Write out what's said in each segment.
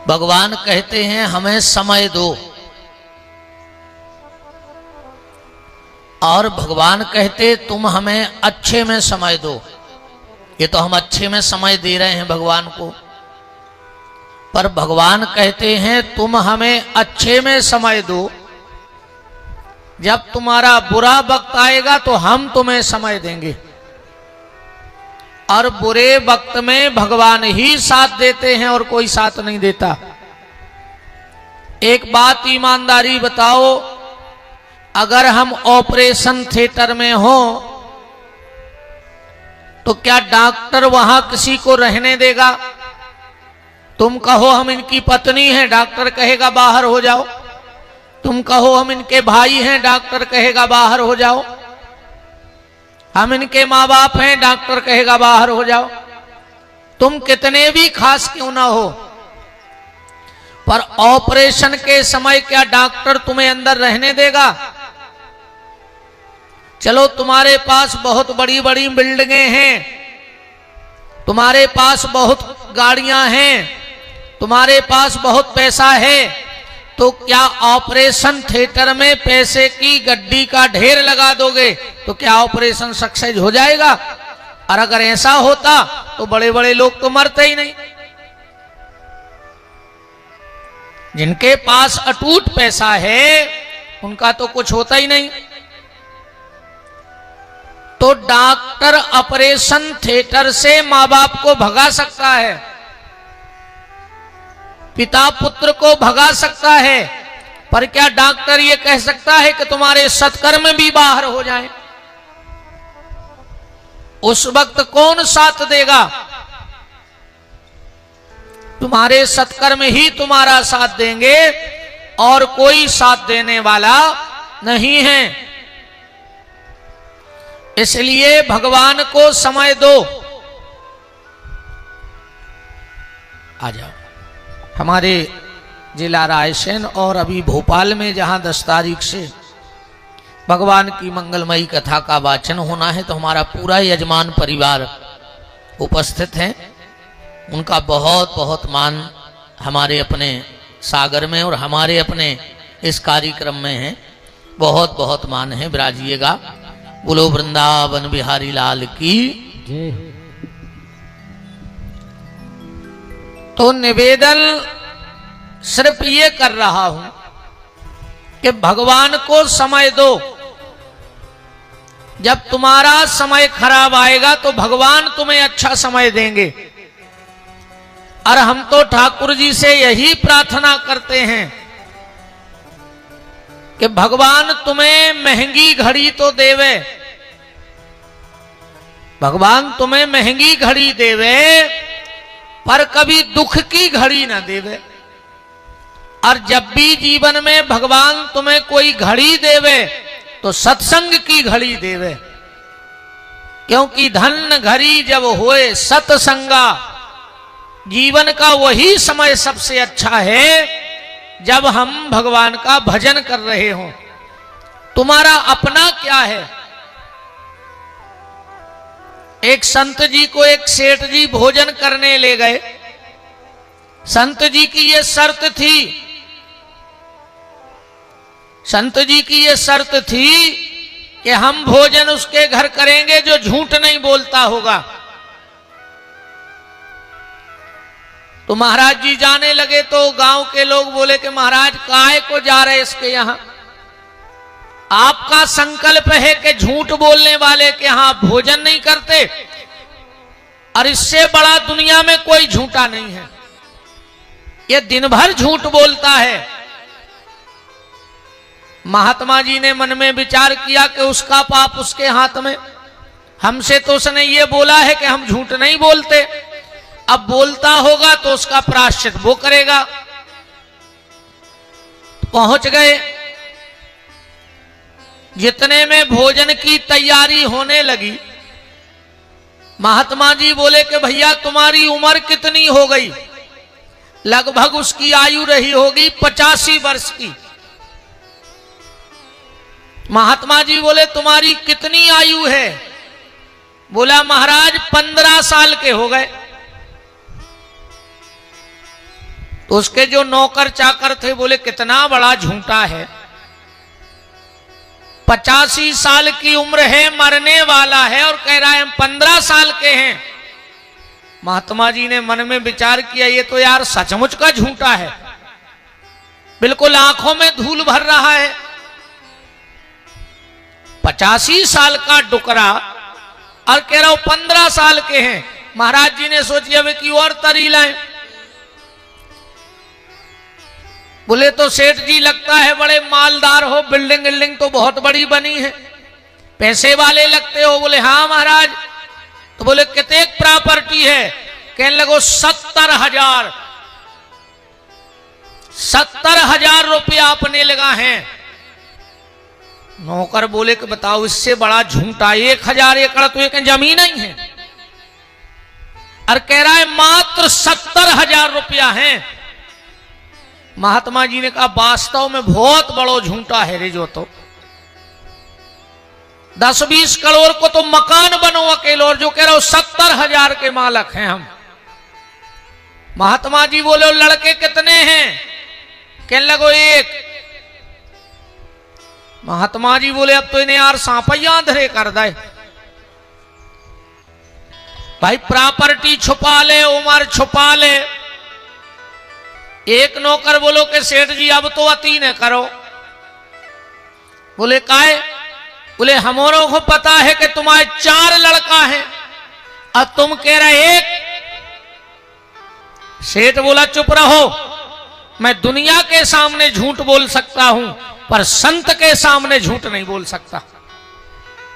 भगवान कहते हैं हमें समय दो, और भगवान कहते तुम हमें अच्छे में समय दो। ये तो हम अच्छे में समय दे रहे हैं भगवान को, पर भगवान कहते हैं तुम हमें अच्छे में समय दो, जब तुम्हारा बुरा वक्त आएगा तो हम तुम्हें समय देंगे। और बुरे वक्त में भगवान ही साथ देते हैं और कोई साथ नहीं देता। एक बात ईमानदारी बताओ, अगर हम ऑपरेशन थिएटर में हो तो क्या डॉक्टर वहां किसी को रहने देगा? तुम कहो हम इनकी पत्नी हैं, डॉक्टर कहेगा बाहर हो जाओ। तुम कहो हम इनके भाई हैं, डॉक्टर कहेगा बाहर हो जाओ। हम इनके माँ बाप हैं, डॉक्टर कहेगा बाहर हो जाओ। तुम कितने भी खास क्यों ना हो, पर ऑपरेशन के समय क्या डॉक्टर तुम्हें अंदर रहने देगा? चलो तुम्हारे पास बहुत बड़ी बड़ी बिल्डिंगें हैं, तुम्हारे पास बहुत गाड़ियां हैं, तुम्हारे पास बहुत पैसा है, तो क्या ऑपरेशन थिएटर में पैसे की गड्डी का ढेर लगा दोगे तो क्या ऑपरेशन सक्सेस हो जाएगा? और अगर ऐसा होता तो बड़े बड़े लोग तो मरते ही नहीं। जिनके पास अटूट पैसा है उनका तो कुछ होता ही नहीं। तो डॉक्टर ऑपरेशन थिएटर से मां बाप को भगा सकता है, पिता पुत्र को भगा सकता है, पर क्या डॉक्टर ये कह सकता है कि तुम्हारे सत्कर्म भी बाहर हो जाएं? उस वक्त कौन साथ देगा? तुम्हारे सत्कर्म ही तुम्हारा साथ देंगे और कोई साथ देने वाला नहीं है। इसलिए भगवान को समय दो। आ जाओ। हमारे जिला रायसेन और अभी भोपाल में जहां 10 तारीख से भगवान की मंगलमयी कथा का वाचन होना है, तो हमारा पूरा यजमान परिवार उपस्थित है। उनका बहुत बहुत मान हमारे अपने सागर में और हमारे अपने इस कार्यक्रम में है। बहुत बहुत मान है। विराजिएगा। बोलो वृंदावन बिहारी लाल की। तो निवेदन सिर्फ ये कर रहा हूं कि भगवान को समय दो। जब तुम्हारा समय खराब आएगा तो भगवान तुम्हें अच्छा समय देंगे। और हम तो ठाकुर जी से यही प्रार्थना करते हैं कि भगवान तुम्हें महंगी घड़ी तो देवे, भगवान तुम्हें महंगी घड़ी देवे, पर कभी दुख की घड़ी ना देवे। और जब भी जीवन में भगवान तुम्हें कोई घड़ी देवे तो सत्संग की घड़ी देवे, क्योंकि धन घड़ी जब होए सत्संगा, जीवन का वही समय सबसे अच्छा है जब हम भगवान का भजन कर रहे हों। तुम्हारा अपना क्या है? एक संत जी को एक सेठ जी भोजन करने ले गए। संत जी की ये शर्त थी, संत जी की ये शर्त थी कि हम भोजन उसके घर करेंगे जो झूठ नहीं बोलता होगा। तो महाराज जी जाने लगे तो गांव के लोग बोले कि महाराज काहे को जा रहे इसके यहां? आपका संकल्प है कि झूठ बोलने वाले के यहां भोजन नहीं करते, और इससे बड़ा दुनिया में कोई झूठा नहीं है। ये दिन भर झूठ बोलता है। महात्मा जी ने मन में विचार किया कि उसका पाप उसके हाथ में, हमसे तो उसने ये बोला है कि हम झूठ नहीं बोलते, अब बोलता होगा तो उसका प्रायश्चित वो करेगा। पहुंच गए। जितने में भोजन की तैयारी होने लगी, महात्मा जी बोले कि भैया तुम्हारी उम्र कितनी हो गई? लगभग उसकी आयु रही होगी 85 वर्ष की। महात्मा जी बोले तुम्हारी कितनी आयु है? बोला महाराज 15 साल के हो गए। तो उसके जो नौकर चाकर थे बोले कितना बड़ा झूठा है, 85 साल की उम्र है, मरने वाला है और कह रहा है हम 15 साल के हैं। महात्मा जी ने मन में विचार किया ये तो यार सचमुच का झूठा है, बिल्कुल आंखों में धूल भर रहा है। 85 साल का डुकरा और कह रहा हूं 15 साल के हैं। महाराज जी ने सोचिया वे की और तरी लाएं। बोले तो सेठ जी लगता है बड़े मालदार हो, बिल्डिंग बिल्डिंग तो बहुत बड़ी बनी है, पैसे वाले लगते हो। बोले हाँ महाराज। तो बोले कितने प्रॉपर्टी है? कहने लगो 70,000। 70,000 रुपया अपने लगा है। नौकर बोले कि बताओ इससे बड़ा झूठा, 1,000 एकड़ तो एक जमीन ही है और कह रहा है मात्र 70,000 रुपया है। महात्मा जी ने कहा वास्तव में बहुत बड़ो झूठा है रे, जो तो 10-20 करोड़ को तो मकान बनो अकेले, और जो कह रहा हो 70,000 के मालक हैं हम। महात्मा जी बोले लड़के कितने हैं? कहने लगो एक। महात्मा जी बोले अब तो इन्हें यार सांपैया अंधेरे कर दे भाई, प्रॉपर्टी छुपा ले, उमर छुपा ले। एक नौकर बोलो कि सेठ जी अब तो अति न करो। बोले काहे? बोले हमारों को पता है कि तुम्हारे 4 लड़का हैं और तुम कह रहे एक। सेठ बोला चुप रहो, मैं दुनिया के सामने झूठ बोल सकता हूं पर संत के सामने झूठ नहीं बोल सकता।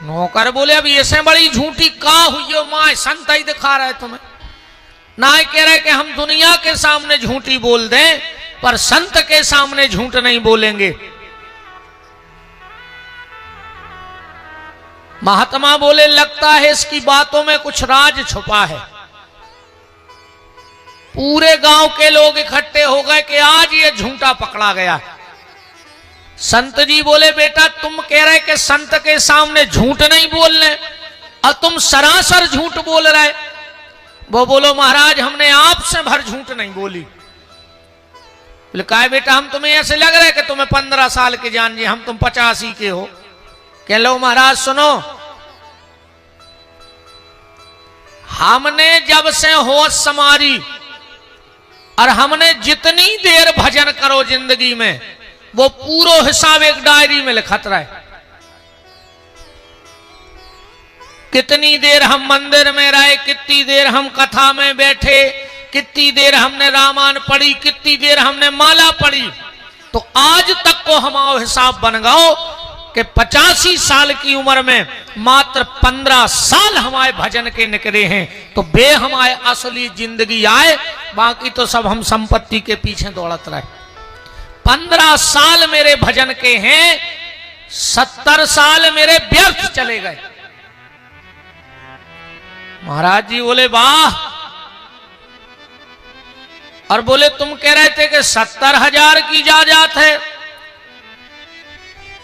नौकर बोले अब ऐसे बड़ी झूठी का हुई हो मां, संत ही दिखा रहा है तुम्हें। ना कह रहे कि हम दुनिया के सामने झूठी बोल दें पर संत के सामने झूठ नहीं बोलेंगे। महात्मा बोले लगता है इसकी बातों में कुछ राज छुपा है। पूरे गांव के लोग इकट्ठे हो गए कि आज ये झूठा पकड़ा गया। संत जी बोले बेटा तुम कह रहे कि संत के सामने झूठ नहीं बोलने और तुम सरासर झूठ बोल रहे। वो बोलो महाराज हमने आपसे भर झूठ नहीं बोली। बोले कहा बेटा हम तुम्हें ऐसे लग रहा है कि तुम्हें 15 साल के जान जी, हम तुम 85 के हो। कह लो महाराज सुनो, हमने जब से होश समारी और हमने जितनी देर भजन करो जिंदगी में वो पूरा हिसाब एक डायरी में लिखत रहा है। कितनी देर हम मंदिर में रहे, कितनी देर हम कथा में बैठे, कितनी देर हमने रामायण पढ़ी, कितनी देर हमने माला पढ़ी। तो आज तक को हमारा हिसाब बन गओ कि 85 साल की उम्र में मात्र 15 साल हमारे भजन के निकले हैं। तो बे हमारे असली जिंदगी आए, बाकी तो सब हम संपत्ति के पीछे दौड़त रहे। 15 साल मेरे भजन के हैं, 70 साल मेरे व्यर्थ चले गए। महाराज जी बोले वाह। और बोले तुम कह रहे थे कि 70,000 की जायदाद है।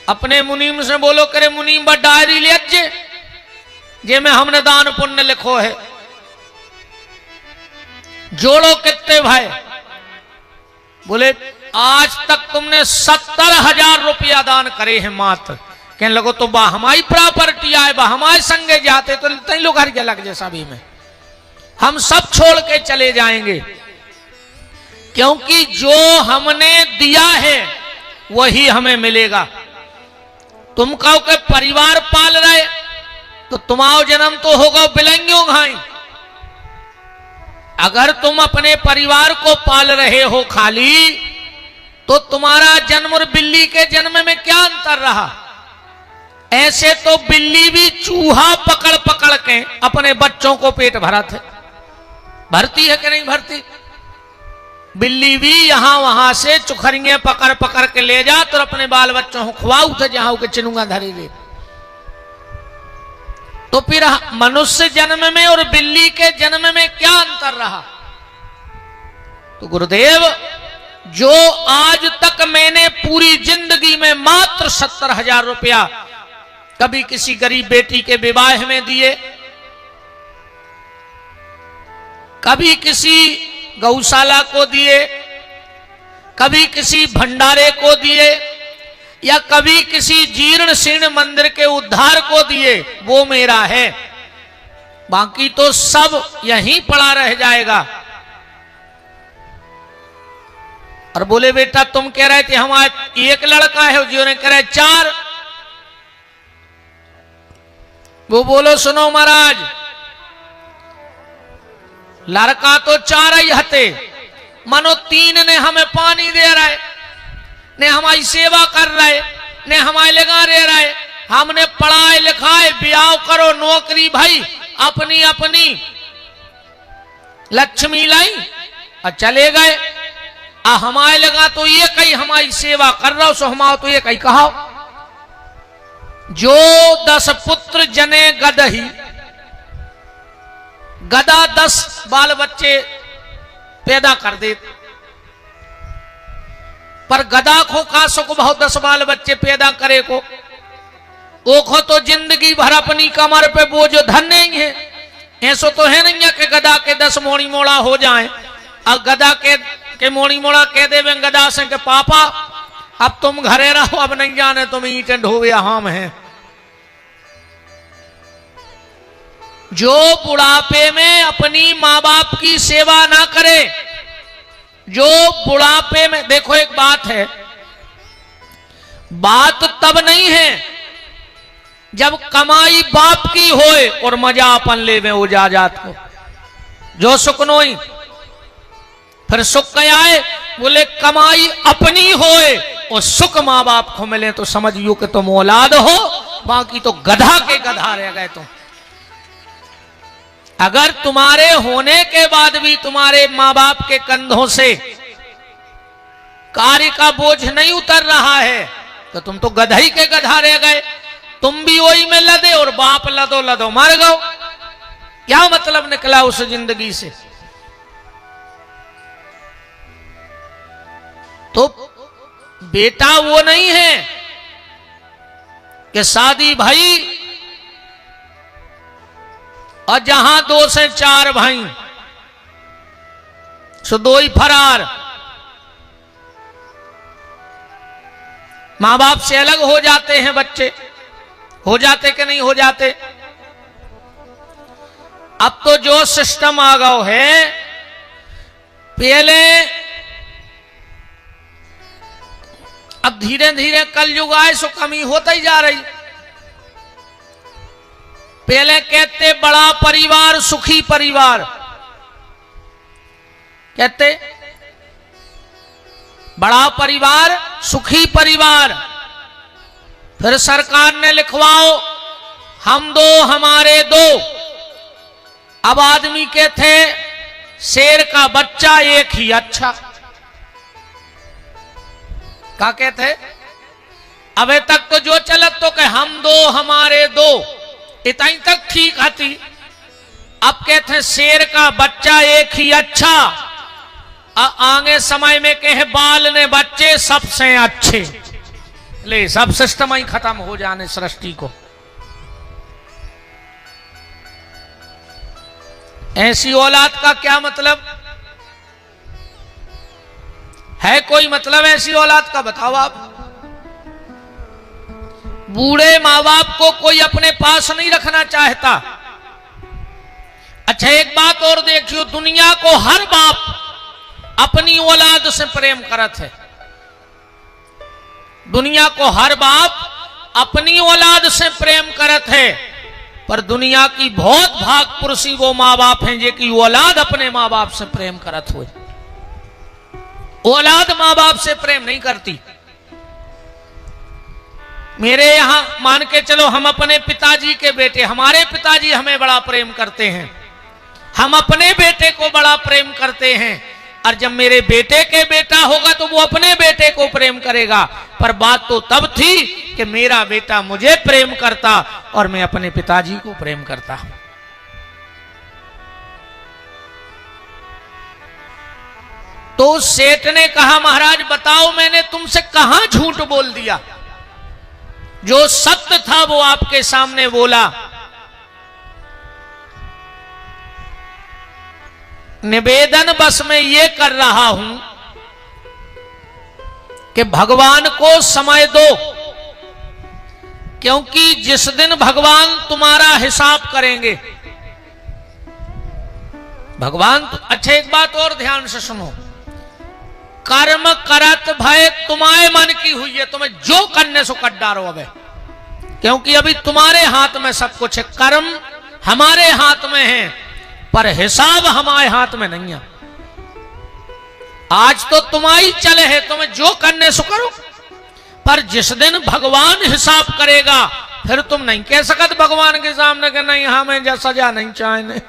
अपने मुनीम से बोलो करे मुनीम बा डायरी ले जे में हमने दान पुण्य लिखो है। जोड़ो कितने भाई? बोले आज तक तुमने 70,000 रुपया दान करे हैं मात्र। कहने लगो तो बा हमारी प्रॉपर्टी आए, बा हमारे संगे जाते तो तई लोग हर के लग जैसा भी में हम सब छोड़ के चले जाएंगे, क्योंकि जो हमने दिया है वही हमें मिलेगा। तुम कहो कि परिवार पाल रहे तो तुम्हारा जन्म तो होगा बिलंगियों घाई। अगर तुम अपने परिवार को पाल रहे हो खाली तो तुम्हारा जन्म और बिल्ली के जन्म में क्या अंतर रहा? ऐसे तो बिल्ली भी चूहा पकड़ पकड़ के अपने बच्चों को पेट भरती है कि नहीं भरती? बिल्ली भी यहां वहां से चुखरियां पकड़ पकड़ के ले जा तो अपने बाल बच्चों को खुआऊ थे जहां के चिनुंगा धरे दे। तो फिर मनुष्य जन्म में और बिल्ली के जन्म में क्या अंतर रहा? तो गुरुदेव जो आज तक मैंने पूरी जिंदगी में मात्र 70,000 रुपया कभी किसी गरीब बेटी के विवाह में दिए, कभी किसी गौशाला को दिए, कभी किसी भंडारे को दिए या कभी किसी जीर्ण शीर्ण मंदिर के उद्धार को दिए, वो मेरा है, बाकी तो सब यहीं पड़ा रह जाएगा। और बोले बेटा तुम कह रहे थे हमारा एक लड़का है, जियो ने कह रहे 4। वो बोलो सुनो महाराज, लड़का तो 4 ही हते, मानो 3 ने हमें पानी दे रहा है, ने हमारी सेवा कर रहे, ने हमारे लगा रह रहे, हमने पढ़ाए लिखाए, ब्याह करो, नौकरी भाई, अपनी अपनी लक्ष्मी लाई और चले गए। हमारे लगा तो ये कहीं हमारी सेवा कर रहा हो, सो हमारा तो ये कहीं कहा जो 10 पुत्र जने गदही, गदा 10 बाल बच्चे पैदा कर दे, पर गदा को का सुख बहुत 10 बाल बच्चे पैदा करे को, ओखो तो जिंदगी भर अपनी कमर पे बोझ धन नहीं है। ऐसो तो है नहीं है कि गदा के 10 मोड़ी मोड़ा हो जाए, और गदा के मोड़ी मोड़ा कह दे गदा से कि पापा अब तुम घरे रहो, अब नहीं जाने तुम ईंटें ढोवे हम हैं। जो बुढ़ापे में अपनी माँ बाप की सेवा ना करे, जो बुढ़ापे में, देखो एक बात है, बात तब नहीं है जब कमाई बाप की होए और मजा अपन ले में वो जात को, जो सुख नोई, फिर सुख क्या है, बोले कमाई अपनी होए और सुख माँ बाप को मिले तो समझियो कि तुम औलाद हो, बाकी तो गधा के गधा रह गए तुम। अगर तुम्हारे होने के बाद भी तुम्हारे माँ बाप के कंधों से कार्य का बोझ नहीं उतर रहा है तो तुम तो गधाई के गधा रह गए। तुम भी वही में लदे और बाप लदो लदो मर गओ। क्या मतलब निकला उस जिंदगी से? तो बेटा वो नहीं है कि शादी भाई और जहां 2 से 4 भाई सो 2 ही फरार, मां बाप से अलग हो जाते हैं बच्चे, हो जाते कि नहीं हो जाते? अब तो जो सिस्टम आ गया है, पहले अब धीरे धीरे कलयुग आए सो कमी होता ही जा रही। पहले कहते बड़ा परिवार सुखी परिवार, कहते बड़ा परिवार सुखी परिवार, फिर सरकार ने लिखवाओ हम 2 हमारे 2। अब आदमी के थे शेर का बच्चा एक ही अच्छा, क्या कहते? अबे तक तो जो चलत तो कहे हम 2 हमारे 2, इतना तक ठीक आती। अब कहते शेर का बच्चा एक ही अच्छा, आगे समय में कहे बाल ने बच्चे सबसे अच्छे। ले सब सिस्टम ही खत्म हो जाने सृष्टि को। ऐसी औलाद का क्या मतलब है? कोई मतलब ऐसी औलाद का बताओ आप? बूढ़े माँ बाप को कोई अपने पास नहीं रखना चाहता। अच्छा एक बात और देखियो, दुनिया को हर बाप अपनी औलाद से प्रेम करत है। दुनिया को हर बाप अपनी औलाद से प्रेम करत है, पर दुनिया की बहुत भाग पुरुषी वो माँ बाप हैं जे की औलाद अपने माँ बाप से प्रेम करत हुए। औलाद माँ बाप से प्रेम नहीं करती। मेरे यहां मान के चलो, हम अपने पिताजी के बेटे, हमारे पिताजी हमें बड़ा प्रेम करते हैं, हम अपने बेटे को बड़ा प्रेम करते हैं, और जब मेरे बेटे के बेटा होगा तो वो अपने बेटे को प्रेम करेगा। पर बात तो तब थी कि मेरा बेटा मुझे प्रेम करता और मैं अपने पिताजी को प्रेम करता। तो सेठ ने कहा महाराज बताओ मैंने तुमसे कहां झूठ बोल दिया? जो सत्य था वो आपके सामने बोला। निवेदन बस मैं ये कर रहा हूं कि भगवान को समय दो, क्योंकि जिस दिन भगवान तुम्हारा हिसाब करेंगे, भगवान अच्छा एक बात और ध्यान से सुनो, कर्म करत भय तुम्हारे मन की हुई है, तुम्हें जो करने सो कर डारो अब, क्योंकि अभी तुम्हारे हाथ में सब कुछ है। कर्म हमारे हाथ में है पर हिसाब हमारे हाथ में नहीं है। आज तो तुम्हारी चले है, तुम्हें जो करने सो करो, पर जिस दिन भगवान हिसाब करेगा फिर तुम नहीं कह सकते भगवान के सामने कि नहीं हमें जा सजा नहीं चाहिए,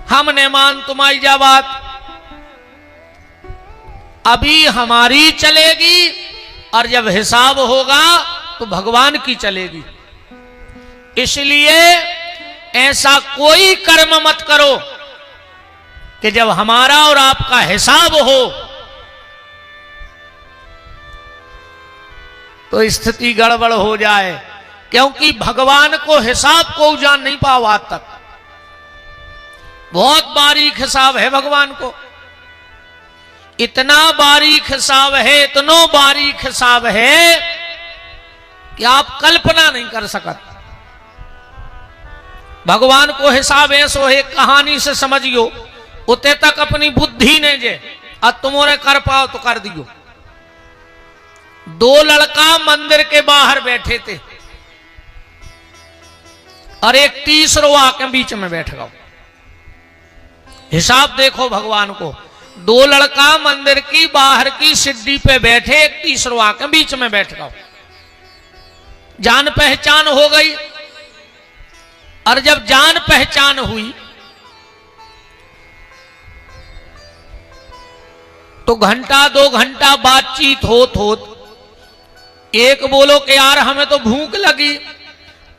हमने मान तुम्हारी जा बात। अभी हमारी चलेगी और जब हिसाब होगा तो भगवान की चलेगी। इसलिए ऐसा कोई कर्म मत करो कि जब हमारा और आपका हिसाब हो तो स्थिति गड़बड़ हो जाए, क्योंकि भगवान को हिसाब को जान नहीं पाओ आज तक। बहुत बारीक हिसाब है भगवान को, इतना बारीक हिसाब है, इतना बारीक हिसाब है कि आप कल्पना नहीं कर सकते। भगवान को हिसाब ऐसो है, कहानी से समझियो, उते तक अपनी बुद्धि ने जे और तुमोरे कर पाओ तो कर दियो। दो लड़का मंदिर के बाहर बैठे थे और एक तीसरो आके बीच में बैठ गया। हिसाब देखो भगवान को, दो लड़का मंदिर की बाहर की सीढ़ी पे बैठे, एक तीसरो आके बीच में बैठ गया। जान पहचान हो गई, और जब जान पहचान हुई तो घंटा दो घंटा बातचीत होत एक बोलो कि यार हमें तो भूख लगी,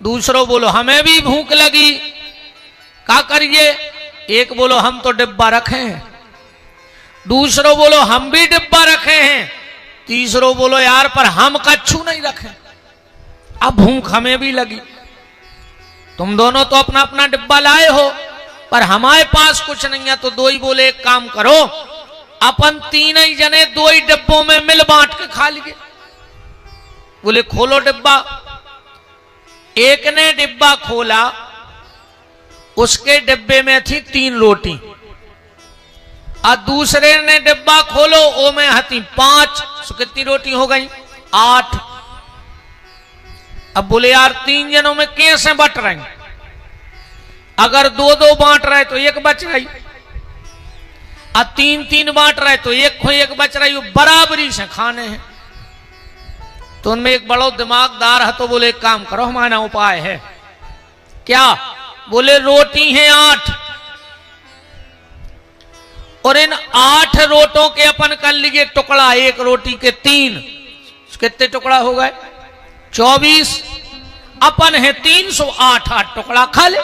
दूसरो बोलो हमें भी भूख लगी, क्या करिए? एक बोलो हम तो डिब्बा रखे हैं, दूसरो बोलो हम भी डिब्बा रखे हैं, तीसरो बोलो यार पर हम कच्छू नहीं रखे, अब भूख हमें भी लगी। तुम दोनों तो अपना अपना डिब्बा लाए हो पर हमारे पास कुछ नहीं है, तो दो ही बोले एक काम करो, अपन तीन ही जने दो ही डिब्बों में मिल बांट के खा लिए। बोले खोलो डिब्बा। एक ने डिब्बा खोला, उसके डिब्बे में थी 3 रोटी, और दूसरे ने डिब्बा खोलो वो में हती 5, तो कितनी रोटी हो गई? 8। अब बोले यार 3 जनों में कैसे बट रहे? अगर 2-2 बांट रहे तो 1 बच रही, और 3-3 बांट रहे तो 1 बच रही, वो बराबरी से खाने हैं। तो उनमें एक बड़ा दिमागदार है, तो बोले एक काम करो, हमारा उपाय है। क्या? बोले रोटी है 8, और इन 8 रोटों के अपन कर लीजिए टुकड़ा, एक रोटी के 3, कितने टुकड़ा हो गए? 24। अपन है 308 टुकड़ा खा ले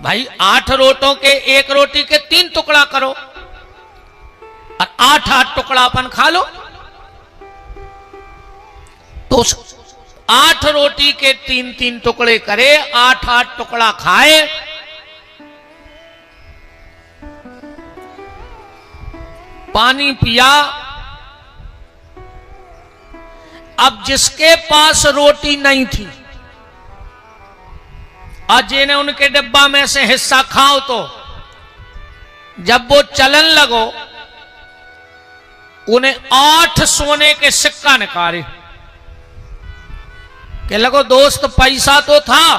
भाई। 8 रोटों के एक रोटी के 3 टुकड़ा करो और 8 टुकड़ा अपन खा लो। तो 8 रोटी के 3 टुकड़े करे, 8 टुकड़ा खाए, पानी पिया। अब जिसके पास रोटी नहीं थी, आज जिन्हें उनके डिब्बा में से हिस्सा खाओ, तो जब वो चलन लगो उन्हें 8 सोने के सिक्का निकाले कि लगो दोस्त पैसा तो था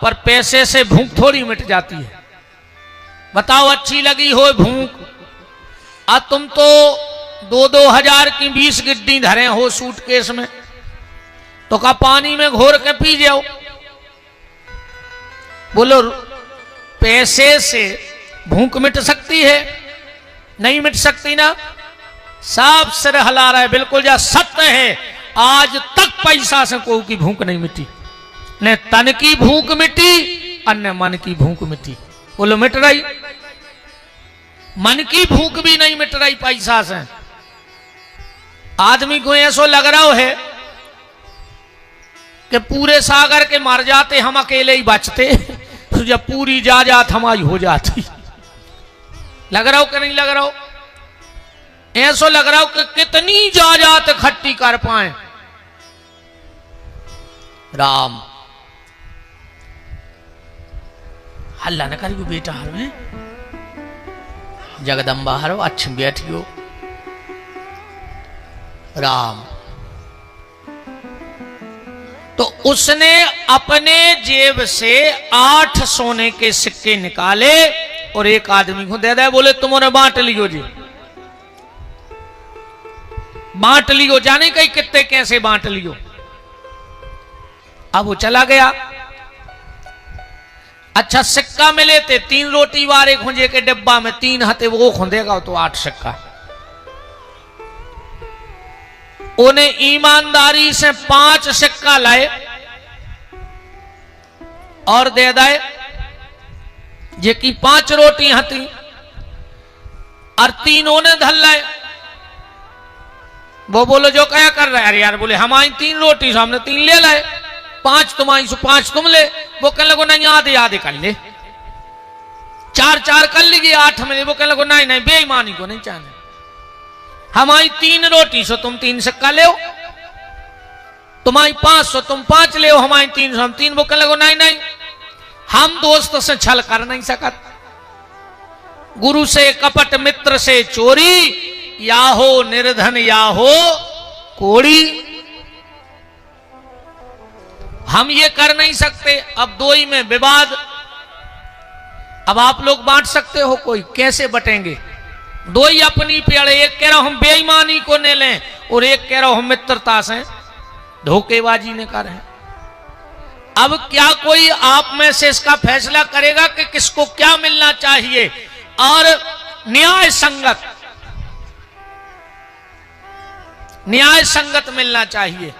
पर पैसे से भूख थोड़ी मिट जाती है। बताओ अच्छी लगी हो भूख, आ तुम तो 2-2 हजार की 20 गिड्डी धरे हो सूटकेस में, तो का पानी में घोर के पी जाओ। बोलो पैसे से भूख मिट सकती है? नहीं मिट सकती ना। साफ सिर हिला रहा है, बिल्कुल जा सत्य है। आज तक पैसा से कोई की भूख नहीं मिटी, न तन की भूख मिटी और न मन की भूख मिटी। बोलो मिट रही? मन की भूख भी नहीं मिट रही पैसा से। आदमी को ऐसा लग रहा है कि पूरे सागर के मर जाते हम अकेले ही बचते, तो जब पूरी जात हमारी हो जाती। लग रहा हो कि नहीं लग रहा हो? ऐसो लग रहा हो कि कितनी जायदाद इकट्ठी कर पाए। राम हल्ला न करियो बेटा, हर में जगदम्बा हरो अच्छी बैठियो। राम तो उसने अपने जेब से 8 सोने के सिक्के निकाले और एक आदमी को दे दे, बोले तुमने बांट लियो जी, बांट लियो। जाने कहीं कितने कैसे बांट लियो। अब वो चला गया। अच्छा सिक्का मिले थे 3 रोटी वारे खुंजे के डिब्बा में 3 हते, वो खुंदेगा तो 8 सिक्का। उन्हें ईमानदारी से 5 सिक्का लाए और दे दे, जे की 5 रोटी हती और 3 ने धल लाए। वो बोलो जो क्या कर रहा है? अरे यार बोले हमारी 3 रोटी सामने 3 ले लाए, 5 तुम्हारी सो 5 तुम ले। वो कहने लगो नहीं आधे आधे कर ले, 4 कर लीजिए 8 में। वो कहने लगो नहीं नहीं बेईमानी को नहीं चाहने, हमारी 3 रोटी सो तुम 3 सिक्का ले, तुम्हारी 5 सो तुम 5 ले, हमारी 3 सो हम 3। वो कहने लगो नहीं नहीं हम दोस्त से छल कर नहीं सकत, गुरु से कपट मित्र से चोरी, या हो निर्धन या हो कोड़ी, हम ये कर नहीं सकते। अब 2 ही में विवाद। अब आप लोग बांट सकते हो, कोई कैसे बटेंगे? 2 ही अपनी पेड़े, एक कह रहा हूं हम बेईमानी को ने लें और एक कह रहा हूं हम मित्रता से धोखेबाजी ने कर है। अब क्या कोई आप में से इसका फैसला करेगा कि किसको क्या मिलना चाहिए? और न्याय संगत मिलना चाहिए।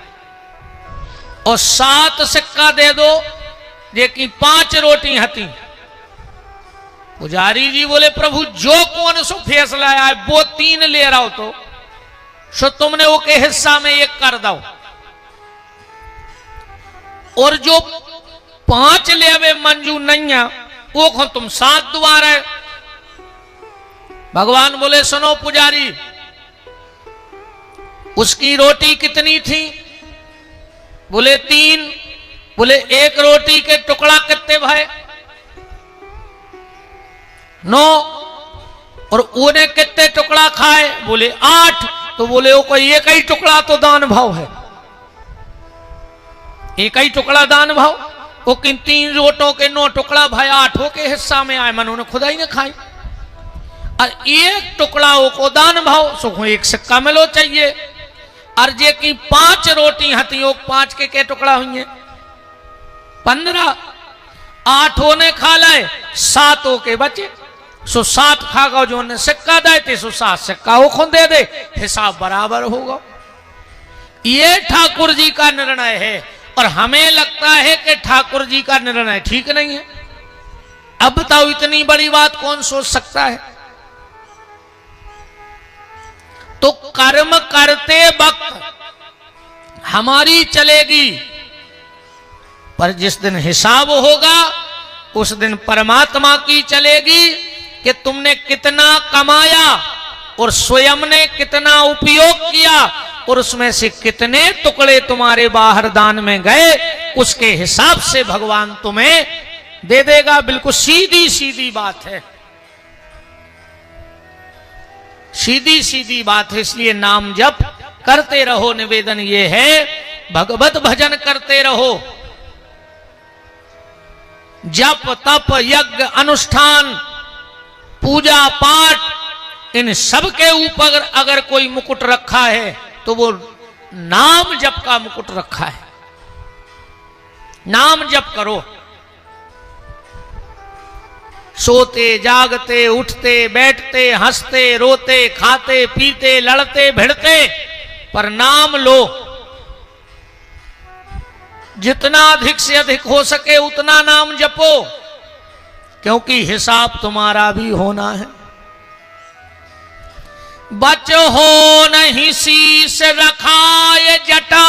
और 7 सिक्का दे दो जे की 5 रोटी हती। पुजारी जी बोले प्रभु जो कौन सो फैसला है वो 3 ले रहा हो तो सो तुमने वो के हिस्सा में 1 कर दो, और जो 5 ले वे मंजूर नहीं है वो को तुम 7 दोबारा। भगवान बोले सुनो पुजारी, उसकी रोटी कितनी थी? बोले 3। बोले 1 रोटी के टुकड़ा कितने भाई? 9। और उन्हें कितने टुकड़ा खाए? बोले 8। तो बोले वो कोई 1 ही टुकड़ा तो दान भाव है, 1 ही टुकड़ा दान भाव। वो किन 3 रोटों के 9 टुकड़ा भाई 8 के हिस्सा में आए, मन उन्हें खुदा ही ने खाई। और 1 टुकड़ा को दान भाव सो 1 सिक्का मिलो चाहिए। और जे की 5 रोटी हती, वो 5 के टुकड़ा हुई है? 15। 8 ने खा लाए, 7 के बचे, सो 7 खा गो जो ने सिक्का देते सो 7 सिक्का वो खुद दे दे, हिसाब बराबर होगा। ये ठाकुर जी का निर्णय है। और हमें लगता है कि ठाकुर जी का निर्णय ठीक नहीं है। अब बताओ इतनी बड़ी बात कौन सोच सकता है? तो कर्म करते वक्त हमारी चलेगी, पर जिस दिन हिसाब होगा उस दिन परमात्मा की चलेगी कि तुमने कितना कमाया और स्वयं ने कितना उपयोग किया और उसमें से कितने टुकड़े तुम्हारे बाहर दान में गए, उसके हिसाब से भगवान तुम्हें दे देगा। बिल्कुल सीधी सीधी बात है, सीधी सीधी बात है। इसलिए नाम जप करते रहो। निवेदन ये है भगवत भजन करते रहो। जप तप यज्ञ अनुष्ठान पूजा पाठ इन सब के ऊपर अगर कोई मुकुट रखा है तो वो नाम जप का मुकुट रखा है। नाम जप करो। सोते जागते उठते बैठते हंसते रोते खाते पीते लड़ते भिड़ते पर नाम लो। जितना अधिक से अधिक हो सके उतना नाम जपो, क्योंकि हिसाब तुम्हारा भी होना है। बच हो नहीं शीश रखाए जटा,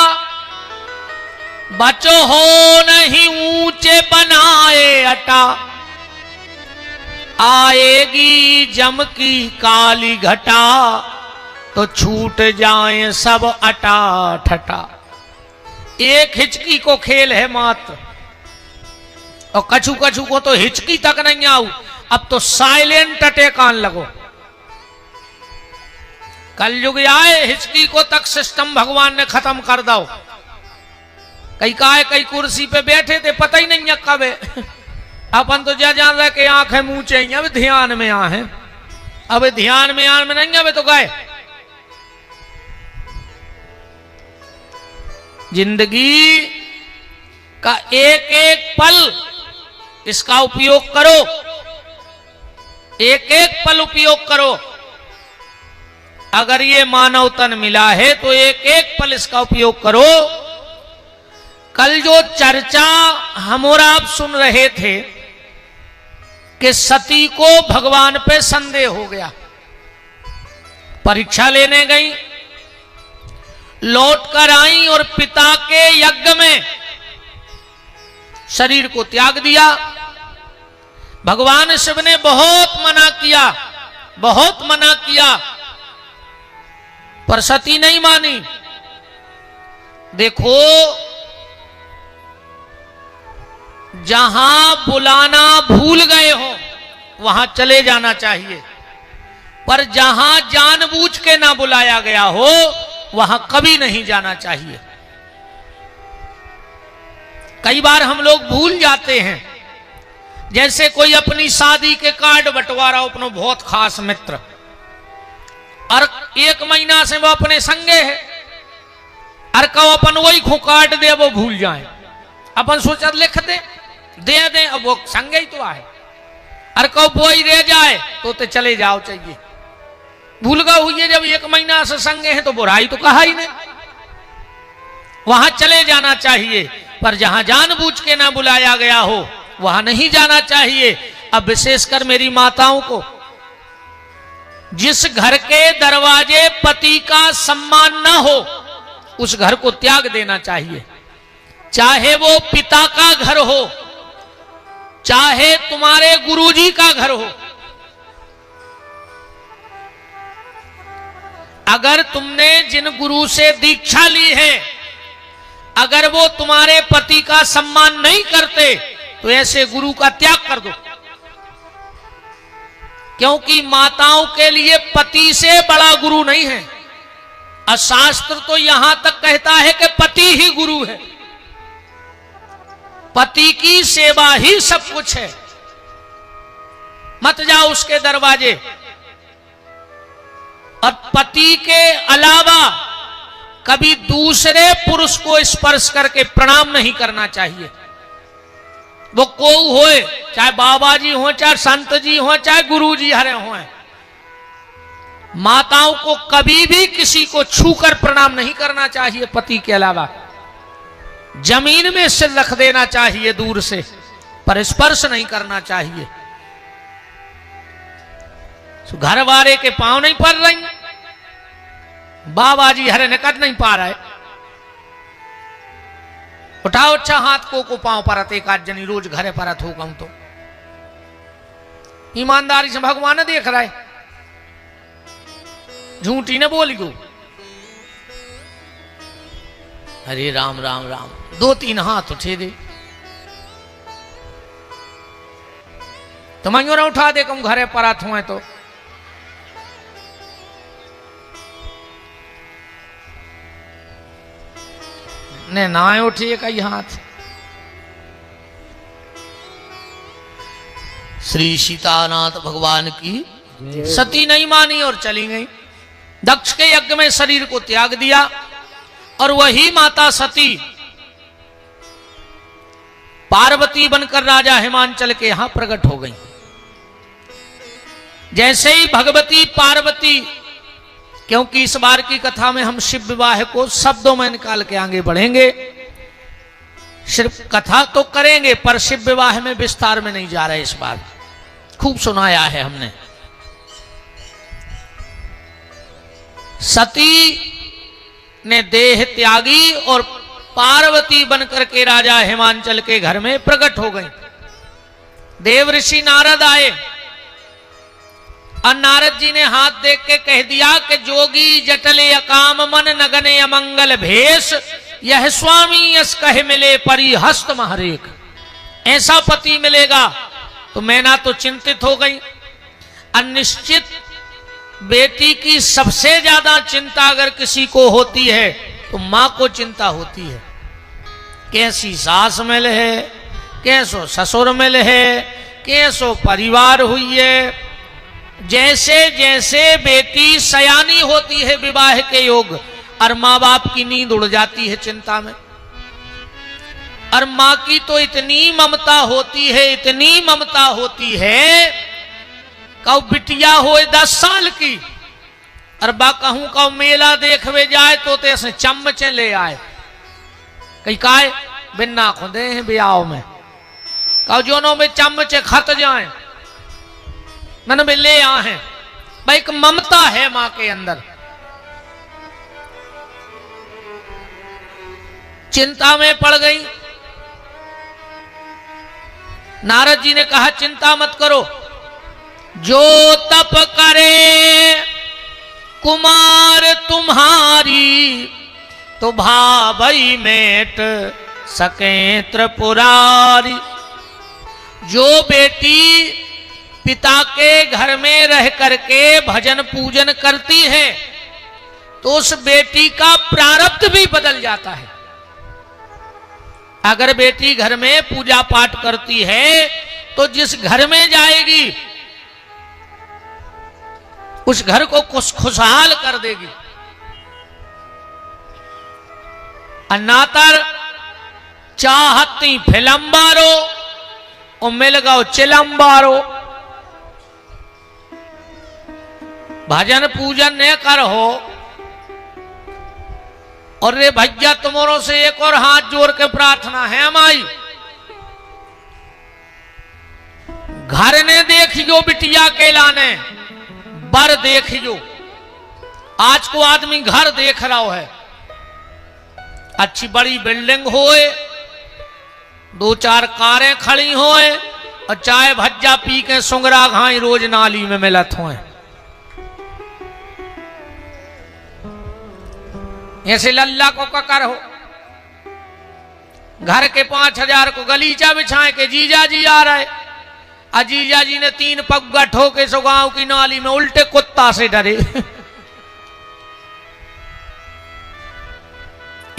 बच हो नहीं ऊंचे बनाए अटा, आएगी जम की काली घटा, तो छूट जाए सब अटा ठटा। एक हिचकी को खेल है मात्र, और कछु कछु को तो हिचकी तक नहीं आऊ, अब तो साइलेंट अटे कान लगो। कलयुग आए, हिचकी को तक सिस्टम भगवान ने खत्म कर दो। कई काहे कई कुर्सी पे बैठे थे, पता ही नहीं कब है। अपन तो जा जान रहे कि आंखें मुंह चाहिए, अब ध्यान में आ है, अब ध्यान में आन में नहीं, अब तो गए। जिंदगी का एक एक पल इसका उपयोग करो, एक एक पल उपयोग करो। अगर ये मानव तन मिला है तो एक एक पल इसका उपयोग करो। कल जो चर्चा हम और आप सुन रहे थे कि सती को भगवान पे संदेह हो गया, परीक्षा लेने गई, लौट कर आई और पिता के यज्ञ में शरीर को त्याग दिया। भगवान शिव ने बहुत मना किया, बहुत मना किया, पर सती नहीं मानी। देखो, जहां बुलाना भूल गए हो वहां चले जाना चाहिए, पर जहां जानबूझ के ना बुलाया गया हो वहां कभी नहीं जाना चाहिए। कई बार हम लोग भूल जाते हैं, जैसे कोई अपनी शादी के कार्ड बंटवा रहा हो अपनो बहुत खास मित्र, और 1 महीना से वो अपने संगे है, और कहो अपन वही खो कार्ड दे, वो भूल जाए। अपन सोचा लिख दे दे, अब वो संगे ही तो आए, और कहो वो ही रह जाए तो चले जाओ चाहिए। भूल गए हुई, जब 1 महीना से संगे हैं तो बुराई तो कहा ही नहीं। वहां चले जाना चाहिए, पर जहां जानबूझ के ना बुलाया गया हो वहां नहीं जाना चाहिए। अब विशेषकर मेरी माताओं को, जिस घर के दरवाजे पति का सम्मान न हो उस घर को त्याग देना चाहिए। चाहे वो पिता का घर हो, चाहे तुम्हारे गुरुजी का घर हो। अगर तुमने जिन गुरु से दीक्षा ली है, अगर वो तुम्हारे पति का सम्मान नहीं करते तो ऐसे गुरु का त्याग कर दो, क्योंकि माताओं के लिए पति से बड़ा गुरु नहीं है। और शास्त्र तो यहां तक कहता है कि पति ही गुरु है, पति की सेवा ही सब कुछ है। मत जाओ उसके दरवाजे। और पति के अलावा कभी दूसरे पुरुष को स्पर्श करके प्रणाम नहीं करना चाहिए। वो कोई होए, चाहे बाबा जी हो, चाहे संत जी हो, चाहे गुरु जी हरे हो, माताओं को कभी भी किसी को छूकर प्रणाम नहीं करना चाहिए। पति के अलावा जमीन में सिर रख देना चाहिए दूर से, पर स्पर्श नहीं करना चाहिए। घर वाले के पांव नहीं पड़ रही, बाबा जी हरे निकट नहीं पा रहे, उठाओ अच्छा हाथ को पांव परत एक आध जनी रोज घरे परत हो कहूं तो ईमानदारी से भगवान ने देख रहा है, झूठी ने बोली गो। हरे राम राम राम, 2-3 हाथ उठे दे तो मैं उठा दे कहूं घरे परत हुए तो ने ना उठिए कई हाथ। श्री सीतानाथ भगवान की सती नहीं मानी और चली गई। दक्ष के यज्ञ में शरीर को त्याग दिया और वही माता सती पार्वती बनकर राजा हिमांचल के यहां प्रकट हो गई। जैसे ही भगवती पार्वती, क्योंकि इस बार की कथा में हम शिव विवाह को शब्दों में निकाल के आगे बढ़ेंगे, सिर्फ कथा तो करेंगे पर शिव विवाह में विस्तार में नहीं जा रहे। इस बार खूब सुनाया है हमने। सती ने देह त्यागी और पार्वती बनकर के राजा हिमांचल के घर में प्रकट हो गई। देव ऋषि नारद आए, और नारद जी ने हाथ देख के कह दिया कि जोगी जटले अकाम मन नगने अमंगल भेष, यह स्वामी यस कहे मिले परी हस्त महरेख। ऐसा पति मिलेगा। तो मैना तो चिंतित हो गई। अनिश्चित बेटी की सबसे ज्यादा चिंता अगर किसी को होती है तो मां को चिंता होती है। कैसी सास मिल है, कैसो ससुर मिल है, कैसो परिवार हुई है। जैसे जैसे बेटी सयानी होती है विवाह के योग, और माँ बाप की नींद उड़ जाती है चिंता में। और माँ की तो इतनी ममता होती है, इतनी ममता होती है, कौ बिटिया हो 10 साल की, और बा कहूं कौ मेला देखवे जाए तो ऐसे चम्मचे ले आए। कई काय बिना खुदे हैं ब्याह में, कौ जोनों में चम्मचे खत जाए मन में ले आए। भाई एक ममता है मां के अंदर। चिंता में पड़ गई। नारद जी ने कहा चिंता मत करो, जो तप करे कुमार तुम्हारी, तो भावई मेट सके त्रिपुरारी। जो बेटी पिता के घर में रह करके भजन पूजन करती है तो उस बेटी का प्रारब्ध भी बदल जाता है। अगर बेटी घर में पूजा पाठ करती है तो जिस घर में जाएगी उस घर को खुशहाल कर देगी। अन्नातर चाहती फिलम्बारो और मिल गो चिलम्बारो। भजन पूजन न कर हो, और रे भैया तुम्हारों से एक और हाथ जोड़ के प्रार्थना है माई, घर ने देखियो बिटिया के लाने, बर देखियो। आज को आदमी घर देख रहा है, अच्छी बड़ी बिल्डिंग होए, 2-4 कारें खड़ी होए, और चाय भज्जा पी के सुंगरा घाई रोज नाली में मिलत होए। ऐसे लल्ला को ककर हो, घर के 5,000 को गलीचा बिछाए के जीजा जी आ रहे, और जीजा जी ने 3 पग्गा ठोके सो गांव की नाली में उल्टे कुत्ता से डरे।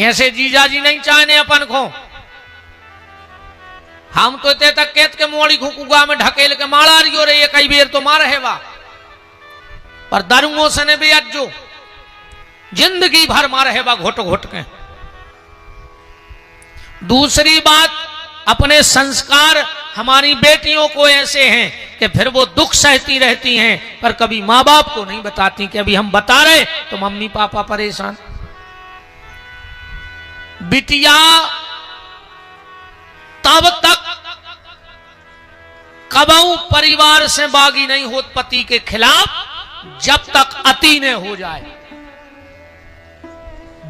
ऐसे जीजा जी नहीं चाहने अपन को। हम तो ते तक केत के मोड़ी खुकुगा में ढकेल के मारा रियो रे, ये कई बेर तो मार है वा, पर दरुओं से ने भी अज्जो जिंदगी भर मार है वा घुट घुट के। दूसरी बात, अपने संस्कार हमारी बेटियों को ऐसे हैं कि फिर वो दुख सहती रहती हैं, पर कभी माँ बाप को नहीं बताती कि अभी हम बता रहे तो मम्मी पापा परेशान। बिटिया तब तक कबहू परिवार से बागी नहीं होत पति के खिलाफ जब तक अति ने हो जाए।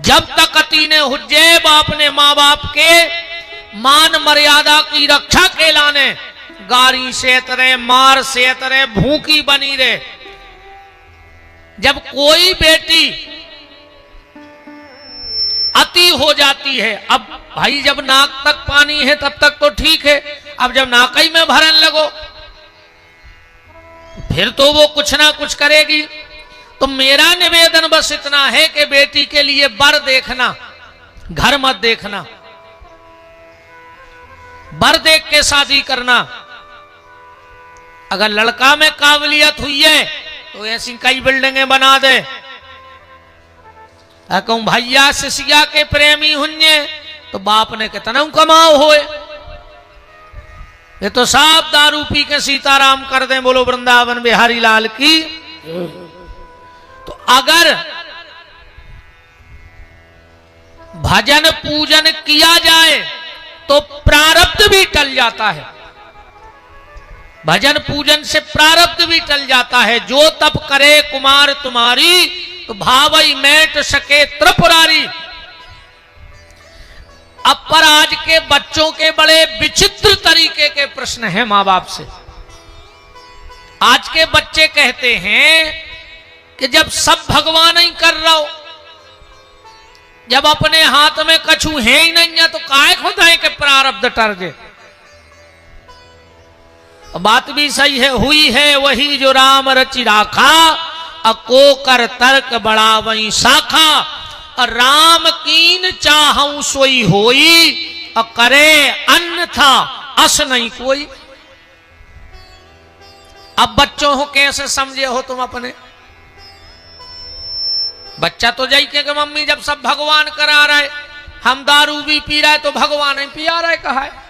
जब तक अति ने हो जाए, बाप ने माँ बाप के मान मर्यादा की रक्षा के लाने गारी से तरे, मार से तरे, भूखी बनी रहे। जब कोई बेटी अति हो जाती है, अब भाई जब नाक तक पानी है तब तक तो ठीक है, अब जब नाकई में भरन लगो फिर तो वो कुछ ना कुछ करेगी। तो मेरा निवेदन बस इतना है कि बेटी के लिए बर देखना, घर मत देखना, बर देख के शादी करना। अगर लड़का में काबिलियत हुई है तो ऐसी कई बिल्डिंगें बना दे। कहूं भैया शिष्या के प्रेमी हुए तो बाप ने कितना कमाओ होए, ये तो साफ दारू पी के सीताराम कर दे। बोलो वृंदावन बिहारी लाल की। तो अगर भजन पूजन किया जाए तो प्रारब्ध भी टल जाता है। भजन पूजन से प्रारब्ध भी टल जाता है। जो तप करे कुमार तुम्हारी, तो भावई मेट सके त्रिपुरारी। अब पर आज के बच्चों के बड़े विचित्र तरीके के प्रश्न हैं मां बाप से। आज के बच्चे कहते हैं कि जब सब भगवान ही कर रहा हो, जब अपने हाथ में कछु है ही नहीं है तो काहे खुदाए के प्रारब्ध टर्जे। बात भी सही है, हुई है वही जो राम रचि राखा, अको कर तर्क बड़ा वही शाखा, और राम कीन चाहूं सोई होई, और करे अन्न था अस नहीं कोई। अब बच्चों हो कैसे समझे हो तुम अपने? बच्चा तो जाई के मम्मी जब सब भगवान करा रहे, हम दारू भी पी रहा है तो भगवान ही पिया रहा है, कहा है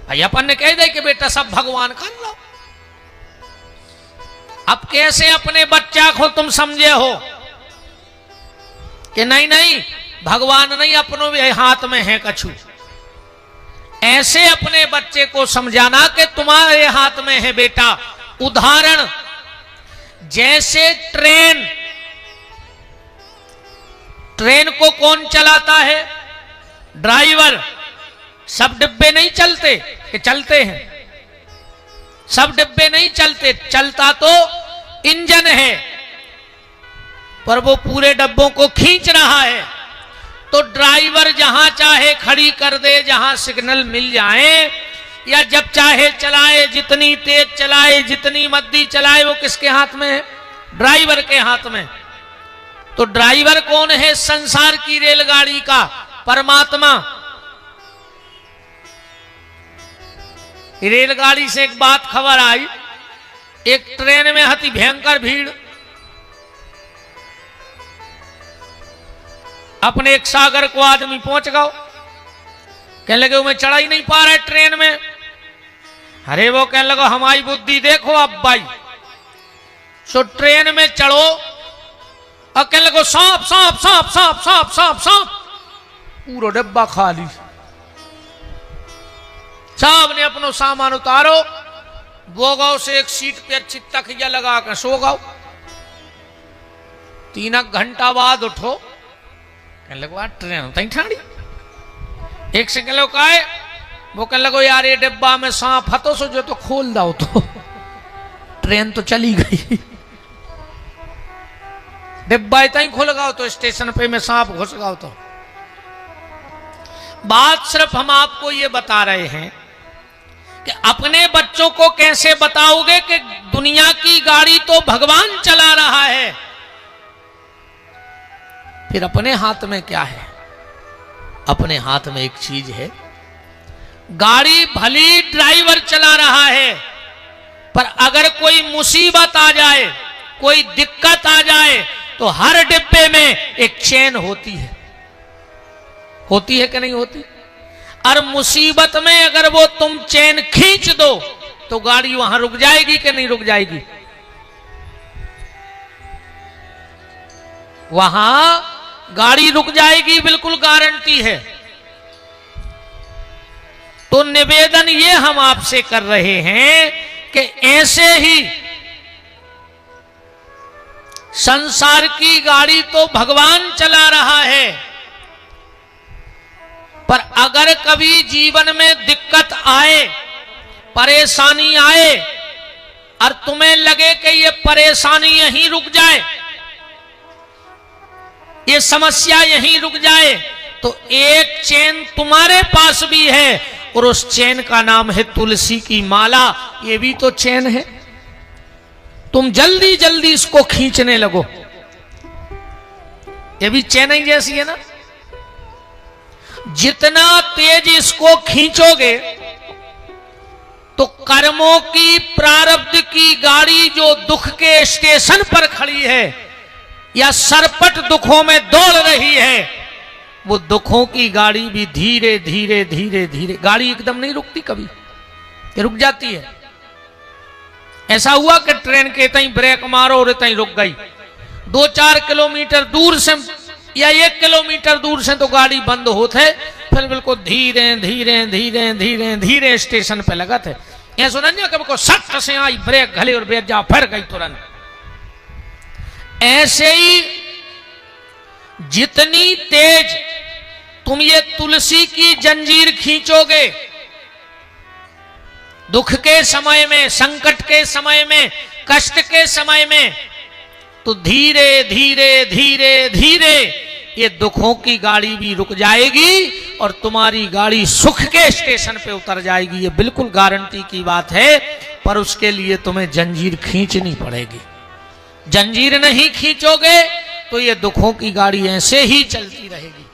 भाई अपन ने कह दे कि बेटा सब भगवान कर लो। अब कैसे अपने बच्चा को तुम समझे हो कि नहीं नहीं भगवान नहीं, अपनों भी हाथ में है कछु। ऐसे अपने बच्चे को समझाना कि तुम्हारे हाथ में है बेटा। उदाहरण, जैसे ट्रेन को कौन चलाता है? ड्राइवर। सब डिब्बे नहीं चलते कि चलते हैं? सब डिब्बे नहीं चलते, चलता तो इंजन है, पर वो पूरे डब्बों को खींच रहा है। तो ड्राइवर जहां चाहे खड़ी कर दे, जहां सिग्नल मिल जाए, या जब चाहे चलाए, जितनी तेज चलाए, जितनी मद्दी चलाए, वो किसके हाथ में है? ड्राइवर के हाथ में। तो ड्राइवर कौन है संसार की रेलगाड़ी का? परमात्मा। रेलगाड़ी से एक बात खबर आई, एक ट्रेन में अति भयंकर भीड़। अपने एक सागर को आदमी पहुंच गया, कहने लगे मैं चढ़ा ही नहीं पा रहा ट्रेन में। अरे वो कहने लगा हमारी बुद्धि देखो अब भाई। सो ट्रेन में चढ़ो, और कहने लगे सांप सांप सांप सांप सांप सांप सांप, पूरा डब्बा खाली। साहब ने अपनो सामान उतारो, वो गाँव से एक सीट पे अच्छी तकिया लगा कर सो गाओ। 3 घंटा बाद उठो, कहने लगो ट्रेन तई ठाड़ी। एक से कहलो का है, वो कहने लगो यार ये डिब्बा में सांप हतो सो जो तो खोल दो, तो ट्रेन तो चली गई। डिब्बा इतना ही खुल गया तो स्टेशन पे में सांप घुस गया। तो बात सिर्फ हम आपको ये बता रहे हैं कि अपने बच्चों को कैसे बताओगे कि दुनिया की गाड़ी तो भगवान चला रहा है, फिर अपने हाथ में क्या है? अपने हाथ में एक चीज है, गाड़ी भली ड्राइवर चला रहा है, पर अगर कोई मुसीबत आ जाए, कोई दिक्कत आ जाए, तो हर डिब्बे में एक चेन होती है। होती है कि नहीं होती? और मुसीबत में अगर वो तुम चेन खींच दो तो गाड़ी वहां रुक जाएगी कि नहीं रुक जाएगी? वहां गाड़ी रुक जाएगी, बिल्कुल गारंटी है। तो निवेदन ये हम आपसे कर रहे हैं कि ऐसे ही संसार की गाड़ी तो भगवान चला रहा है, पर अगर कभी जीवन में दिक्कत आए, परेशानी आए, और तुम्हें लगे कि ये परेशानी यहीं रुक जाए, ये समस्या यहीं रुक जाए, तो एक चेन तुम्हारे पास भी है, और उस चेन का नाम है तुलसी की माला। ये भी तो चेन है, तुम जल्दी जल्दी इसको खींचने लगो। ये भी चेन ही जैसी है ना। जितना तेज इसको खींचोगे तो कर्मों की, प्रारब्ध की गाड़ी जो दुख के स्टेशन पर खड़ी है या सरपट दुखों में दौड़ रही है, वो दुखों की गाड़ी भी धीरे धीरे धीरे धीरे, गाड़ी एकदम नहीं रुकती, कभी ये रुक जाती है। ऐसा हुआ कि ट्रेन के इतना ही ब्रेक मारो और इतना ही रुक गई। 2-4 किलोमीटर दूर से या 1 किलोमीटर दूर से तो गाड़ी बंद होते, फिर बिल्कुल धीरे धीरे धीरे धीरे धीरे स्टेशन पे लगा थे। यह सुना कभी सख्त से आई ब्रेक घले और बैठ जा, फिर गई तुरंत। ऐसे ही जितनी तेज तुम ये तुलसी की जंजीर खींचोगे, दुख के समय में, संकट के समय में, कष्ट के समय में, तो धीरे धीरे धीरे धीरे ये दुखों की गाड़ी भी रुक जाएगी और तुम्हारी गाड़ी सुख के स्टेशन पे उतर जाएगी। ये बिल्कुल गारंटी की बात है, पर उसके लिए तुम्हें जंजीर खींचनी पड़ेगी। जंजीर नहीं खींचोगे तो ये दुखों की गाड़ी ऐसे ही चलती रहेगी।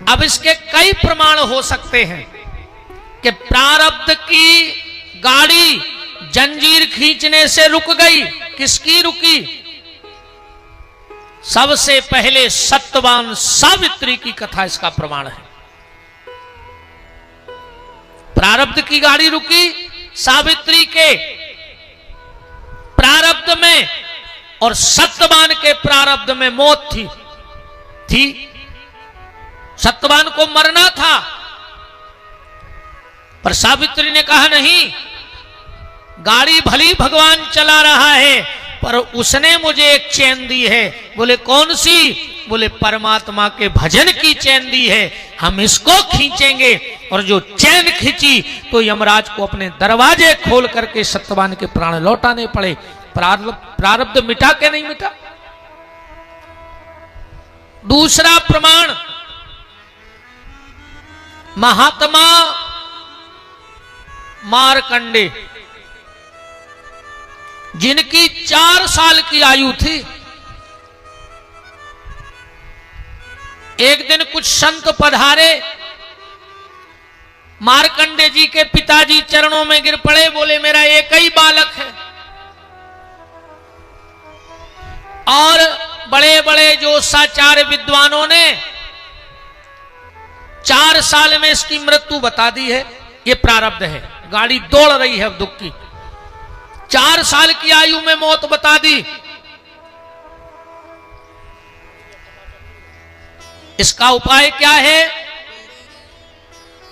अब इसके कई प्रमाण हो सकते हैं कि प्रारब्ध की गाड़ी जंजीर खींचने से रुक गई। किसकी रुकी? सबसे पहले सत्यवान सावित्री की कथा इसका प्रमाण है। प्रारब्ध की गाड़ी रुकी सावित्री के प्रारब्ध में, और सत्यवान के प्रारब्ध में मौत थी। सत्यवान को मरना था, पर सावित्री ने कहा नहीं, गाड़ी भली भगवान चला रहा है, पर उसने मुझे एक चैन दी है। बोले कौन सी? बोले परमात्मा के भजन की चैन दी है, हम इसको खींचेंगे। और जो चैन खींची तो यमराज को अपने दरवाजे खोल करके सत्यवान के प्राण लौटाने पड़े। प्रारब्ध मिटा के नहीं मिटा। दूसरा प्रमाण, महात्मा मार्कंडे, जिनकी 4 साल की आयु थी, एक दिन कुछ संत पधारे, मार्कंडे जी के पिताजी चरणों में गिर पड़े, बोले मेरा एक ही बालक है और बड़े बड़े जोशाचार्य विद्वानों ने 4 साल में इसकी मृत्यु बता दी है। ये प्रारब्ध है, गाड़ी दौड़ रही है दुख की। 4 साल की आयु में मौत बता दी। इसका उपाय क्या है?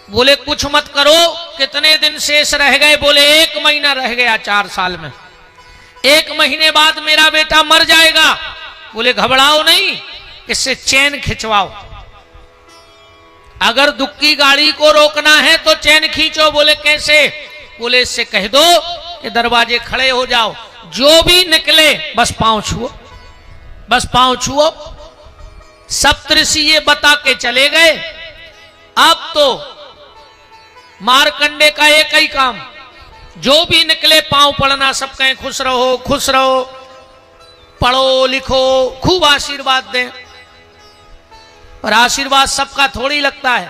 बोले कुछ मत करो। कितने दिन शेष रह गए? बोले 1 महीना रह गया 4 साल में। 1 महीने बाद मेरा बेटा मर जाएगा। बोले घबराओ नहीं, इससे चैन खिंचवाओ। अगर दुख की गाड़ी को रोकना है तो चैन खींचो। बोले कैसे? बोले इससे कह दो कि दरवाजे खड़े हो जाओ, जो भी निकले बस पांव छुओ, बस पांव छुओ। सप्तऋषि ये बता के चले गए। अब तो मार्कंडे का एक ही काम, जो भी निकले पांव पड़ना, सब कहें खुश रहो खुश रहो, पढ़ो लिखो, खूब आशीर्वाद दें। पर आशीर्वाद सबका थोड़ी लगता है।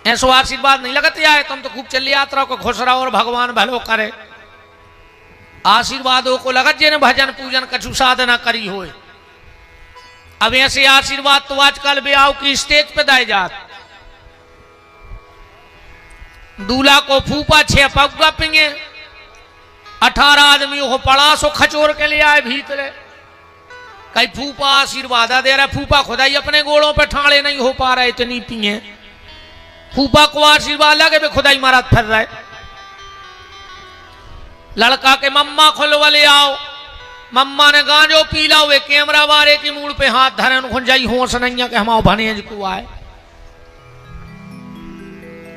ऐसो आशीर्वाद नहीं लगते आए, तुम तो खूब चल यात्रा को खुश रहो और भगवान भलो करे। आशीर्वादों को लगत जिन भजन पूजन कछु साधना करी होए। अब ऐसे आशीर्वाद तो आजकल ब्याह की स्टेज पे दाए जात। दूल्हा को फूफा 6 पगुआ पिंगे, 18 आदमी हो पड़ा सो खचोर के ले आए भीतरे। कई फूफा आशीर्वाद दे रहा, फूफा खुदाई अपने गोड़ों पे ठाड़े नहीं हो पा रहे, इतनी पिए। फूफा को आशीर्वाद लगे बे खुदाई महाराज फिर रहे। लड़का के मम्मा खुलवा ले आओ, मम्मा ने गांजो पीला हुए, कैमरा वाले की मूड पे हाथ धरे, खुंजाई होश नहीं के हमाओ भनेज को आए।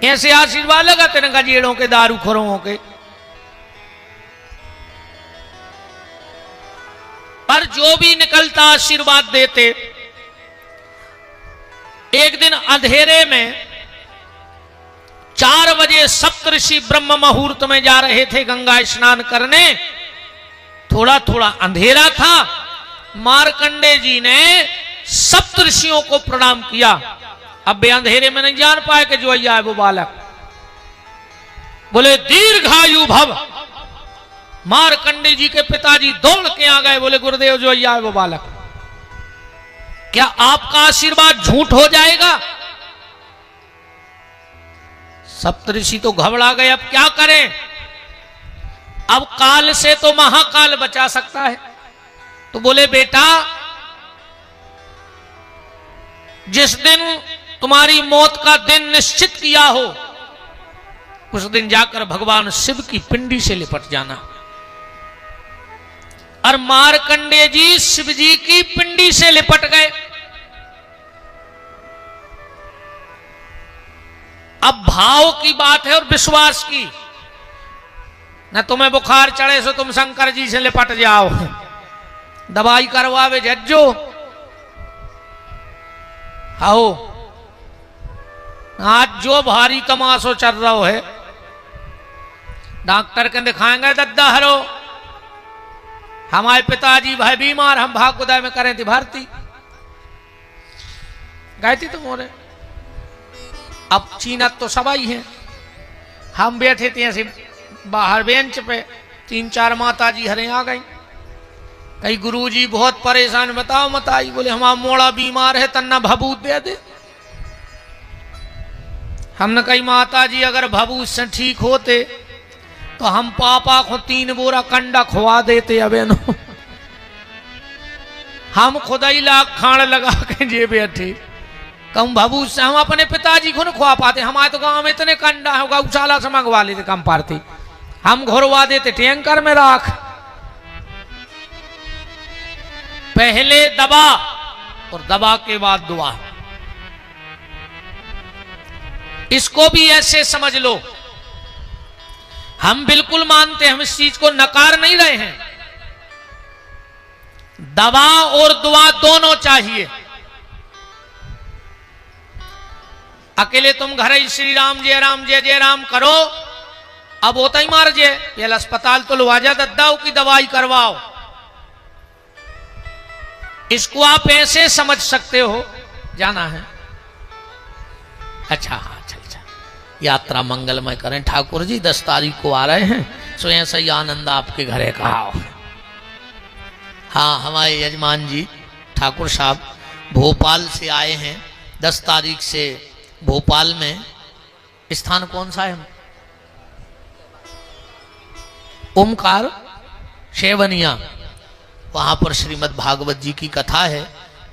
ऐसे आशीर्वाद लगा तेरे गजेड़ों के, दारू खोरों के। पर जो भी निकलता आशीर्वाद देते। एक दिन अंधेरे में 4 बजे सप्तऋषि ब्रह्म मुहूर्त में जा रहे थे गंगा स्नान करने। थोड़ा थोड़ा अंधेरा था। मार्कंडे जी ने सप्तऋषियों को प्रणाम किया। अब वे अंधेरे में नहीं जान पाए कि जो है वो बालक। बोले दीर्घायु भव। मार्कंडे जी के पिताजी दौड़ के आ गए, बोले गुरुदेव जो है वो बालक, क्या आपका आशीर्वाद झूठ हो जाएगा? सप्तऋषि तो घबरा गए, अब क्या करें? अब काल से तो महाकाल बचा सकता है। तो बोले बेटा, जिस दिन तुम्हारी मौत का दिन निश्चित किया हो, उस दिन जाकर भगवान शिव की पिंडी से लिपट जाना। और मार्कंडे जी शिव जी की पिंडी से लिपट गए। अब भाव की बात है और विश्वास की। न तुम्हें बुखार चढ़े सो तुम शंकर जी से लिपट जाओ, दवाई करवावे जज्जो आओ। आज जो भारी तमाशो चल रहा है, डॉक्टर के दिखाएंगे दद्दा हरो। हमारे पिताजी भाई बीमार, हम भाग खुदाई में करें थी भर्ती, गए थी तुम और अब चीनत तो सबाई है। हम बैठे थे ऐसे बाहर बेंच पे, 3-4 माता जी हरे आ गई। कई गुरुजी बहुत परेशान, बताओ मत आई। बोले हमारा मोड़ा बीमार है, तन्ना भभूत दे दे। हमने कही माता जी अगर भभूत से ठीक होते तो हम पापा को 3 बोरा कंडा खुआ देते। अब हम खुदा ही लाख खाण लगा के जे बैठे, कम भभूत से हम अपने पिताजी को न खुआ पाते। हमारे तो गांव में इतने कंडा है, गौशाला से मंगवा लेते कम पारती, हम घुरवा देते टैंकर में राख। पहले दबा और दबा के बाद दुआ। इसको भी ऐसे समझ लो, हम बिल्कुल मानते हैं, हम इस चीज को नकार नहीं रहे हैं। दवा और दुआ दोनों चाहिए। अकेले तुम घर ही श्री राम जय जय राम करो, अब होता ही मार जे। ये अस्पताल तो लो आजा दद्दाओ की दवाई करवाओ। इसको आप ऐसे समझ सकते हो, जाना है अच्छा हाँ चल चल, यात्रा मंगलमय करें। ठाकुर जी 10 तारीख को आ रहे हैं, सो ऐसा ही आनंद आपके घरे का हो। हाँ हमारे यजमान जी ठाकुर साहब भोपाल से आए हैं, 10 तारीख से भोपाल में। स्थान कौन सा है? ओमकार शेवनिया, वहां पर श्रीमद् भागवत जी की कथा है।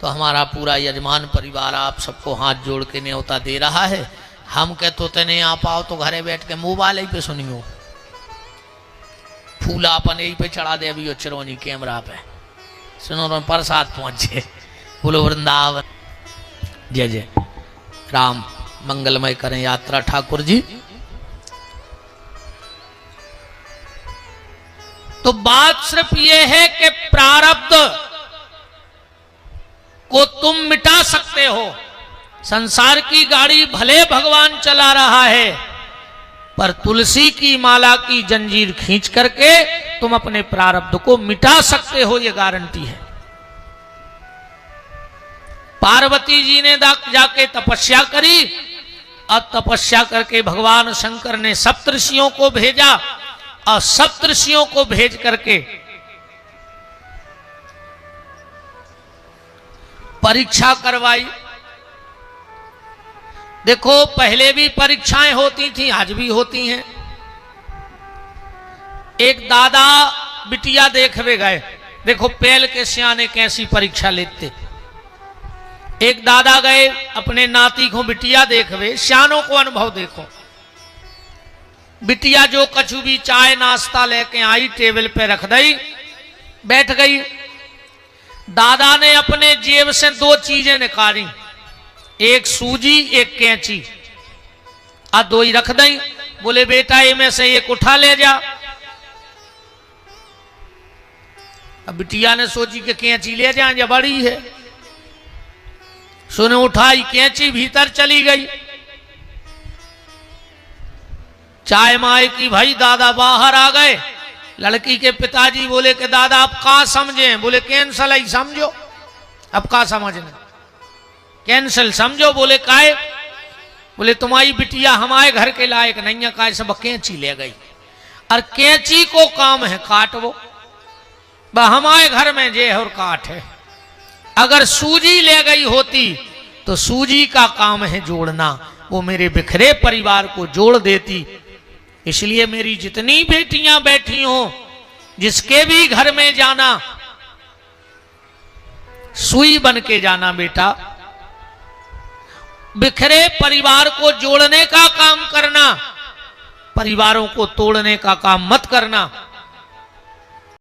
तो हमारा पूरा यजमान परिवार आप सबको हाथ जोड़ के न्योता दे रहा है। हम कहते तो नहीं आ पाओ तो घरे बैठ के मोबाइल ही पे सुनियो, फूला अपन यही पे चढ़ा दे अभी चिरौनी कैमरा पे सुनो, प्रसाद पहुंचे। बोलो वृंदावन, जय जय राम। मंगलमय करें यात्रा ठाकुर जी। तो बात सिर्फ ये है कि प्रारब्ध को तुम मिटा सकते हो। संसार की गाड़ी भले भगवान चला रहा है, पर तुलसी की माला की जंजीर खींच करके तुम अपने प्रारब्ध को मिटा सकते हो, ये गारंटी है। पार्वती जी ने जाके तपस्या करी, अब तपस्या करके भगवान शंकर ने सप्तऋषियों को भेजा, और सप्तऋषियों को भेज करके परीक्षा करवाई। देखो पहले भी परीक्षाएं होती थी, आज भी होती हैं। एक दादा बिटिया देखवे गए, देखो पहल के सियाने कैसी परीक्षा लेते। एक दादा गए अपने नाती को बिटिया देखवे, सियानों को अनुभव देखो। बिटिया जो कछु भी चाय नाश्ता लेके आई, टेबल पे रख दई, बैठ गई। दादा ने अपने जेब से 2 चीजें निकाली, एक सूजी एक कैंची, आ 2 ही रख दई। बोले बेटा इनमें से एक उठा ले जा। अब बिटिया ने सोची कि कैंची ले जाए, या बड़ी है। सुने उठाई कैंची, भीतर चली गई। चाय माए की भाई दादा बाहर आ गए। लड़की के पिताजी बोले कि दादा आप का समझे? बोले कैंसल ही समझो। अब का समझना? कैंसल समझो। बोले काहे? बोले तुम्हारी बिटिया हमारे घर के लायक नहीं है, काहे सब कैंची ले गई, और कैंची को काम है काट वो, हमारे घर में जे है और काट है। अगर सूजी ले गई होती तो सूजी का काम है जोड़ना, वो मेरे बिखरे परिवार को जोड़ देती। इसलिए मेरी जितनी बेटियां बैठी हो, जिसके भी घर में जाना, सुई बन के जाना बेटा। बिखरे परिवार को जोड़ने का काम करना, परिवारों को तोड़ने का काम मत करना।